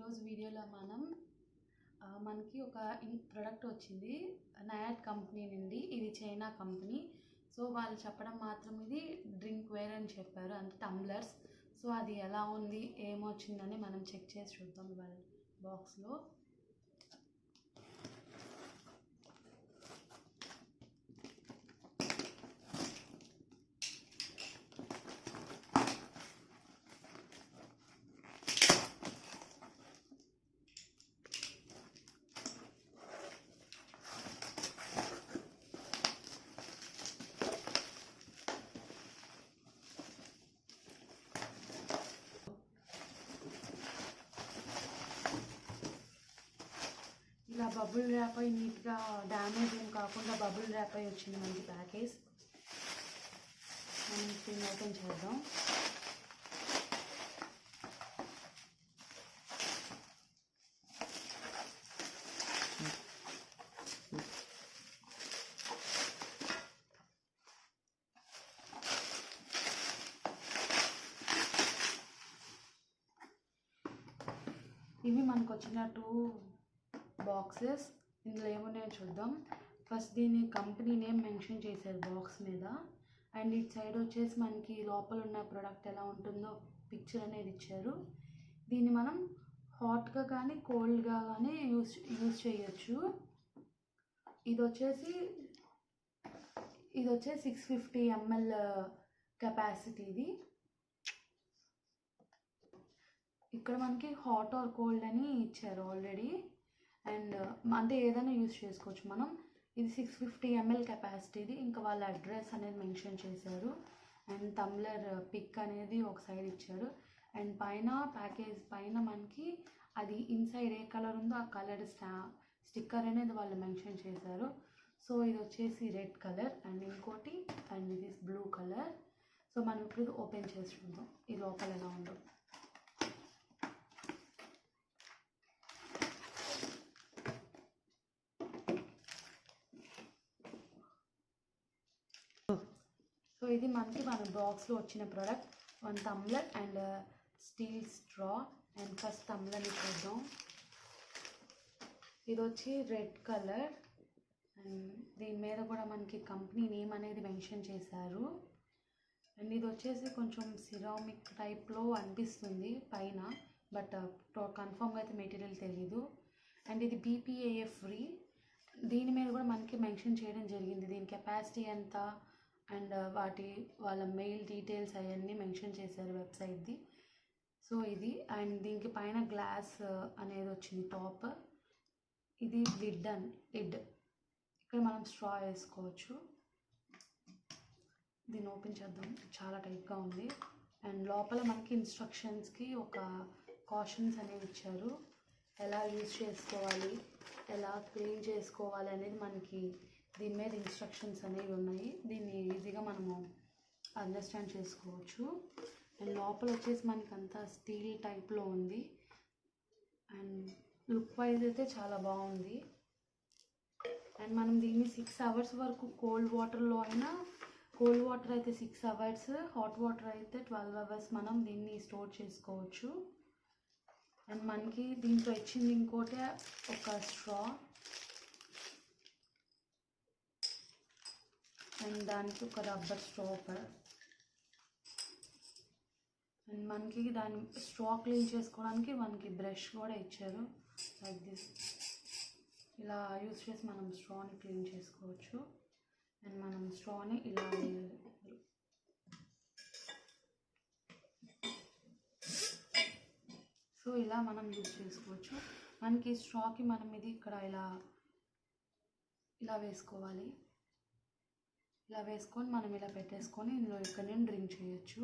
ఈరోజు వీడియోలో మనకి ఒక ప్రోడక్ట్ వచ్చింది నయాడ్ కంపెనీ నుండి. ఇది చైనా కంపెనీ. సో వాళ్ళు చెప్పడం మాత్రం ఇది డ్రింక్ వేర్ అని చెప్పారు, అంటే టంబ్లర్స్. సో అది ఎలా ఉంది ఏమొచ్చిందని మనం చెక్ చేసి చూద్దాం ఇవాళ బాక్స్లో. ఇలా బబుల్ ర్యాప్ అయి నీట్గా డ్యామేజ్ ఏం కాకుండా బబుల్ ర్యాప్ అయి వచ్చింది మనకి ప్యాకేజ్. మనం దీన్ని ఓపెన్ చేద్దాం. ఇవి మనకు వచ్చిన 2 బాక్సెస్. ఇందులో ఏమున్నాయో చూద్దాం. ఫస్ట్ దీని కంపెనీ నేమ్ మెన్షన్ చేశారు బాక్స్ మీద, అండ్ ఇటు సైడ్ వచ్చేసి మనకి లోపల ఉన్న ప్రోడక్ట్ ఎలా ఉంటుందో పిక్చర్ అనేది ఇచ్చారు. దీన్ని మనం హాట్గా కానీ కోల్డ్గా కానీ యూజ్ చేయొచ్చు. ఇది వచ్చేసి 650 ml కెపాసిటీ. ఇది ఇక్కడ మనకి హాట్ ఆర్ కోల్డ్ అని ఇచ్చారు ఆల్రెడీ, అండ్ అంటే ఏదైనా యూజ్ చేసుకోవచ్చు మనం. ఇది 650 ml కెపాసిటీది. ఇంకా వాళ్ళ అడ్రస్ అనేది మెన్షన్ చేశారు, అండ్ టంబ్లర్ పిక్ అనేది ఒక సైడ్ ఇచ్చారు. అండ్ పైన ప్యాకేజ్ పైన మనకి అది ఇన్సైడ్ ఏ కలర్ ఉందో ఆ కలర్ స్టిక్కర్ అనేది వాళ్ళు మెన్షన్ చేశారు. సో ఇది వచ్చేసి రెడ్ కలర్, అండ్ ఇంకోటి అండ్ ఇది బ్లూ కలర్. సో మనం ఇప్పుడు ఓపెన్ చేసి చూద్దాం ఈ లోపల ఎలా ఉందో. సో ఇది మనకి మన బాక్స్లో వచ్చిన product, 1 tumbler and steel straw. And first టంబ్లర్ని చూద్దాం. ఇది వచ్చి రెడ్ కలర్, అండ్ దీని మీద కూడా మనకి కంపెనీ నేమ్ అనేది మెన్షన్ చేశారు. అండ్ ఇది వచ్చేసి కొంచెం సిరామిక్ టైప్లో అనిపిస్తుంది పైన, బట్ కన్ఫర్మ్గా అయితే మెటీరియల్ తెలీదు. అండ్ ఇది BPAF ఫ్రీ. దీని మీద కూడా మనకి మెన్షన్ చేయడం జరిగింది, దీని కెపాసిటీ ఎంత అండ్ వాళ్ళ మెయిల్ డీటెయిల్స్ అవన్నీ మెన్షన్ చేశారు వెబ్సైట్ది. సో ఇది, అండ్ దీనికి పైన గ్లాస్ అనేది వచ్చింది టాప్. ఇది లిడ్. ఇక్కడ మనం స్ట్రా వేసుకోవచ్చు. దీన్ని ఓపెన్ చేద్దాం. చాలా టైట్గా ఉంది. అండ్ లోపల మనకి ఇన్స్ట్రక్షన్స్కి ఒక కాషన్స్ అనేవి ఇచ్చారు, ఎలా యూజ్ చేసుకోవాలి, ఎలా క్లీన్ చేసుకోవాలి అనేది మనకి దీని మీద ఇన్స్ట్రక్షన్స్ అనేవి ఉన్నాయి. దీన్ని ఈజీగా మనము అండర్స్టాండ్ చేసుకోవచ్చు. అండ్ లోపల వచ్చేసి మనకి అంతా స్టీల్ టైప్లో ఉంది, అండ్ లుక్ వైజ్ అయితే చాలా బాగుంది. అండ్ మనం దీన్ని 6 hours వరకు కోల్డ్ వాటర్లో అయినా, కోల్డ్ వాటర్ అయితే 6 hours, హాట్ వాటర్ అయితే 12 hours మనం దీన్ని స్టోర్ చేసుకోవచ్చు. అండ్ మనకి దీంట్లో ఇచ్చింది ఇంకోటి ఒక స్ట్రా, అండ్ దానికి ఒక రబ్బర్ స్టాప్. అండ్ మనకి దాని స్ట్రా క్లీన్ చేసుకోవడానికి మనకి బ్రష్ కూడా ఇచ్చారు, లైక్ దిస్. ఇలా యూజ్ చేసి మనం స్ట్రాని క్లీన్ చేసుకోవచ్చు. అండ్ మనం స్ట్రాని ఇలా వేయాలి. సో ఇలా మనం యూజ్ చేసుకోవచ్చు. మనకి స్ట్రాకి మనం ఇది ఇక్కడ ఇలా వేసుకోవాలి. ఇలా వేసుకొని మనం ఇలా పెట్టేసుకొని ఇందులో ఇక్కడ నేను డ్రింక్ చేయొచ్చు.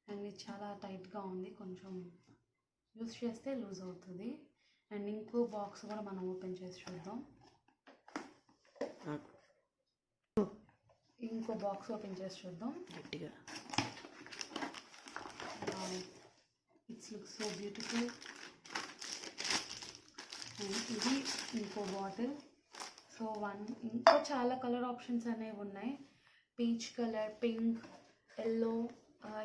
అండ్ ఇది చాలా టైట్గా ఉంది, కొంచెం యూజ్ చేస్తే లూజ్ అవుతుంది. అండ్ ఇంకో బాక్స్ కూడా మనం ఓపెన్ చేసి చూద్దాం. ఇంకో బాక్స్ ఓపెన్ చేసి చూద్దాం గట్టిగా. It's look so beautiful. And ఇది ఇంకో బాటిల్. సో ఇంకా చాలా కలర్ ఆప్షన్స్ అనేవి ఉన్నాయి. పీచ్ కలర్, పింక్, ఎల్లో,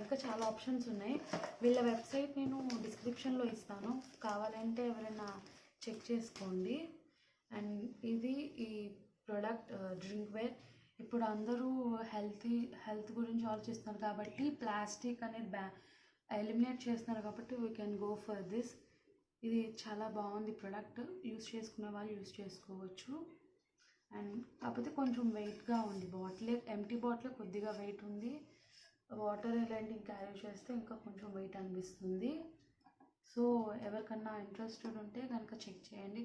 ఇంకా చాలా ఆప్షన్స్ ఉన్నాయి. వీళ్ళ వెబ్సైట్ నేను డిస్క్రిప్షన్లో ఇస్తాను, కావాలంటే ఎవరైనా చెక్ చేసుకోండి. అండ్ ఇది ఈ ప్రోడక్ట్ డ్రింక్ వేర్. ఇప్పుడు అందరూ హెల్త్ గురించి ఆలోచిస్తున్నారు కాబట్టి ప్లాస్టిక్ అనేది ఎలిమినేట్ చేస్తున్నారు కాబట్టి we can go for this. ఇది చాలా బాగుంది ప్రోడక్ట్, యూస్ చేసుకునే వాళ్ళు యూస్ చేసుకోవచ్చు. అండ్ కాకపోతే కొంచెం వెయిట్గా ఉంది బాటిల్, ఎంటీ బాటిల్ కొద్దిగా వెయిట్ ఉంది. వాటర్ ఇలాంటివి క్యారీ చేస్తే ఇంకా కొంచెం వెయిట్ అనిపిస్తుంది. సో ఎవరికన్నా ఇంట్రెస్టెడ్ ఉంటే కనుక చెక్ చేయండి.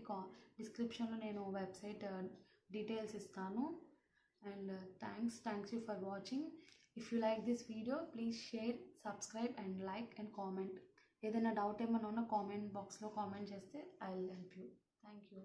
డిస్క్రిప్షన్లో నేను వెబ్సైట్ డీటెయిల్స్ ఇస్తాను. And thanks you for watching. If you like this video please share, subscribe and like and comment. ఏదైనా డౌట్ ఏమైనా ఉన్నా కామెంట్ బాక్స్లో కామెంట్ చేస్తే I will help you. Thank you.